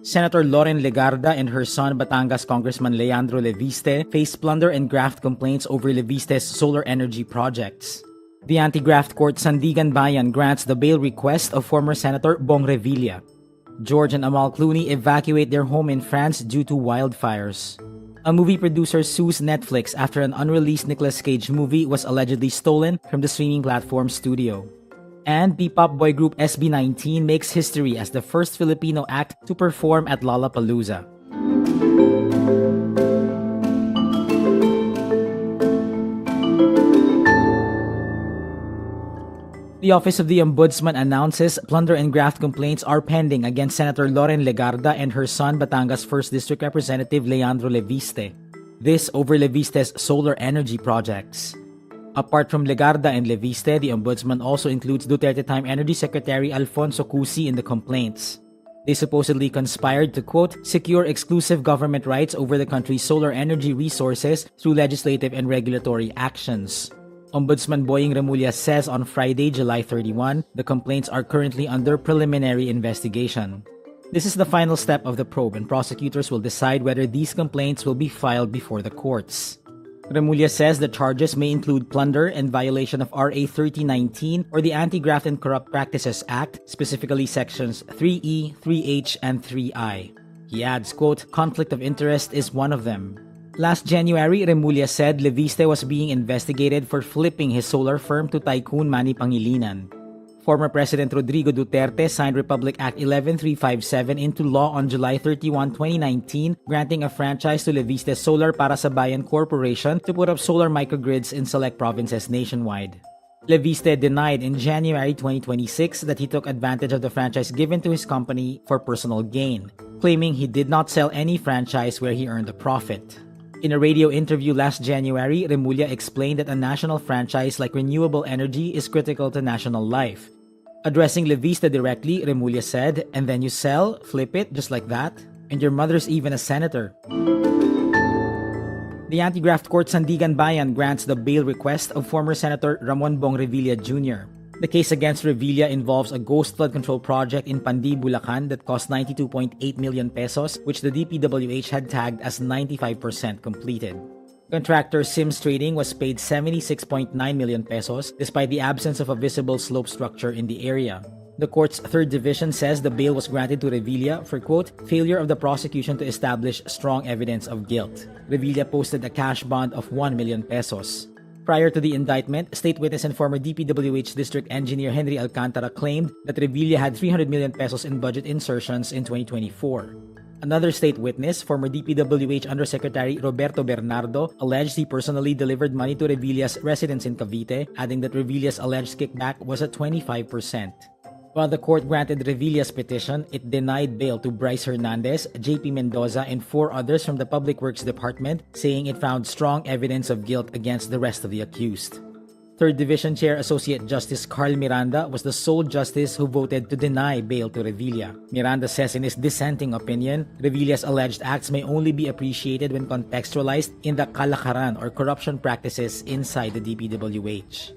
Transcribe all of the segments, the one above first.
Senator Loren Legarda and her son Batangas Congressman Leandro Leviste face plunder and graft complaints over Leviste's solar energy projects. The anti-graft court Sandiganbayan grants the bail request of former Senator Bong Revilla. George and Amal Clooney evacuate their home in France due to wildfires. A movie producer sues Netflix after an unreleased Nicolas Cage movie was allegedly stolen from the streaming platform studio. And P-pop boy group SB19 makes history as the first Filipino act to perform at Lollapalooza. The Office of the Ombudsman announces plunder and graft complaints are pending against Senator Loren Legarda and her son Batangas 1st District Representative Leandro Leviste. This over Leviste's solar energy projects. Apart from Legarda and Leviste, the Ombudsman also includes Duterte Time Energy Secretary Alfonso Cusi in the complaints. They supposedly conspired to, quote, secure exclusive government rights over the country's solar energy resources through legislative and regulatory actions. Ombudsman Boying Remulla says on Friday, July 31, the complaints are currently under preliminary investigation. This is the final step of the probe, and prosecutors will decide whether these complaints will be filed before the courts. Remulla says the charges may include plunder and violation of RA 3019 or the Anti-Graft and Corrupt Practices Act, specifically sections 3E, 3H, and 3I. He adds, quote, conflict of interest is one of them. Last January, Remulla said Leviste was being investigated for flipping his solar firm to tycoon Manny Pangilinan. Former President Rodrigo Duterte signed Republic Act 11357 into law on July 31, 2019, granting a franchise to Leviste Solar para sa Bayan Corporation to put up solar microgrids in select provinces nationwide. Leviste denied in January 2026 that he took advantage of the franchise given to his company for personal gain, claiming he did not sell any franchise where he earned a profit. In a radio interview last January, Remulla explained that a national franchise like renewable energy is critical to national life. Addressing Leviste directly, Remulla said, and then you sell, flip it, just like that? And your mother's even a senator. The anti-graft court Sandiganbayan grants the bail request of former Senator Ramon Bong Revilla Jr. The case against Revilla involves a ghost flood control project in Pandi, Bulacan that cost 92.8 million pesos, which the DPWH had tagged as 95% completed. Contractor Sims Trading was paid 76.9 million pesos despite the absence of a visible slope structure in the area. The court's 3rd Division says the bail was granted to Revilla for, quote, failure of the prosecution to establish strong evidence of guilt. Revilla posted a cash bond of 1 million pesos. Prior to the indictment, state witness and former DPWH District Engineer Henry Alcantara claimed that Revilla had 300 million pesos in budget insertions in 2024. Another state witness, former DPWH Undersecretary Roberto Bernardo, alleged he personally delivered money to Revilla's residence in Cavite, adding that Revilla's alleged kickback was at 25%. While the court granted Revilla's petition, it denied bail to Bryce Hernandez, JP Mendoza, and 4 others from the Public Works Department, saying it found strong evidence of guilt against the rest of the accused. 3rd Division Chair Associate Justice Carl Miranda was the sole justice who voted to deny bail to Revilla. Miranda says in his dissenting opinion, Revilla's alleged acts may only be appreciated when contextualized in the kalakaran or corruption practices inside the DPWH.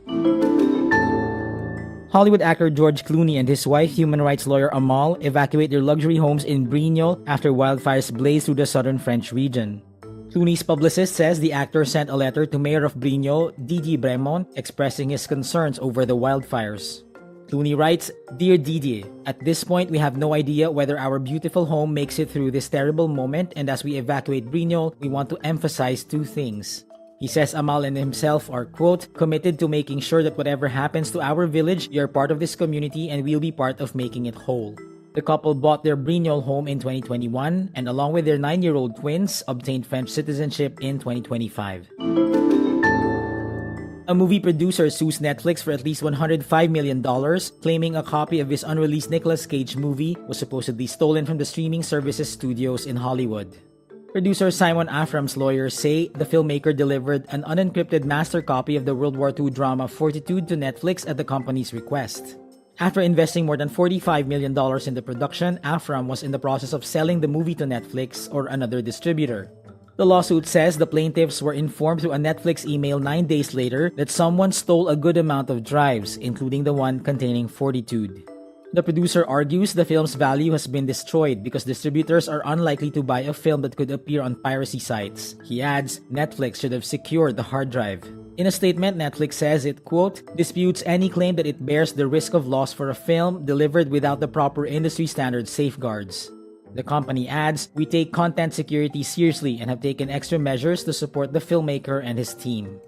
Hollywood actor George Clooney and his wife, human rights lawyer Amal, evacuate their luxury homes in Brignoles after wildfires blaze through the southern French region. Clooney's publicist says the actor sent a letter to Mayor of Brignoles, Didier Bremont, expressing his concerns over the wildfires. Clooney writes, Dear Didier, at this point we have no idea whether our beautiful home makes it through this terrible moment, and as we evacuate Brignoles, we want to emphasize 2 things. He says Amal and himself are, quote, committed to making sure that whatever happens to our village, we are part of this community and we'll be part of making it whole. The couple bought their Brignoles home in 2021 and along with their 9-year-old twins, obtained French citizenship in 2025. A movie producer sues Netflix for at least $105 million, claiming a copy of his unreleased Nicolas Cage movie was supposedly stolen from the streaming services studios in Hollywood. Producer Simon Afram's lawyers say the filmmaker delivered an unencrypted master copy of the World War II drama Fortitude to Netflix at the company's request. After investing more than $45 million in the production, Afram was in the process of selling the movie to Netflix or another distributor. The lawsuit says the plaintiffs were informed through a Netflix email 9 days later that someone stole a good amount of drives, including the one containing Fortitude. The producer argues the film's value has been destroyed because distributors are unlikely to buy a film that could appear on piracy sites. He adds, Netflix should have secured the hard drive. In a statement, Netflix says it, quote, disputes any claim that it bears the risk of loss for a film delivered without the proper industry standard safeguards. The company adds, we take content security seriously and have taken extra measures to support the filmmaker and his team.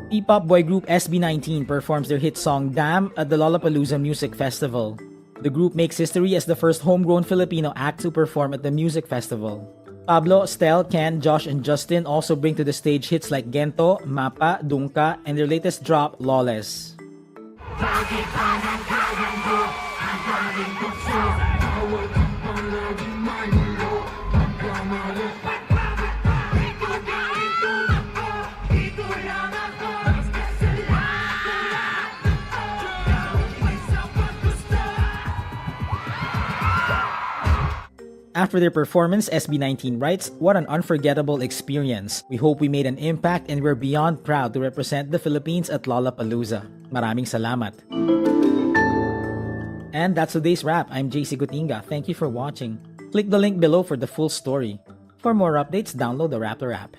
P-pop boy group SB19 performs their hit song Damn at the Lollapalooza Music Festival. The group makes history as the first homegrown Filipino act to perform at the music festival. Pablo, Stel, Ken, Josh, and Justin also bring to the stage hits like Gento, Mapa, Dungka, and their latest drop, Lawless. After their performance, SB19 writes, what an unforgettable experience. We hope we made an impact and we're beyond proud to represent the Philippines at Lollapalooza. Maraming salamat. And that's today's wrap. I'm JC Gutinga. Thank you for watching. Click the link below for the full story. For more updates, download the wrap app.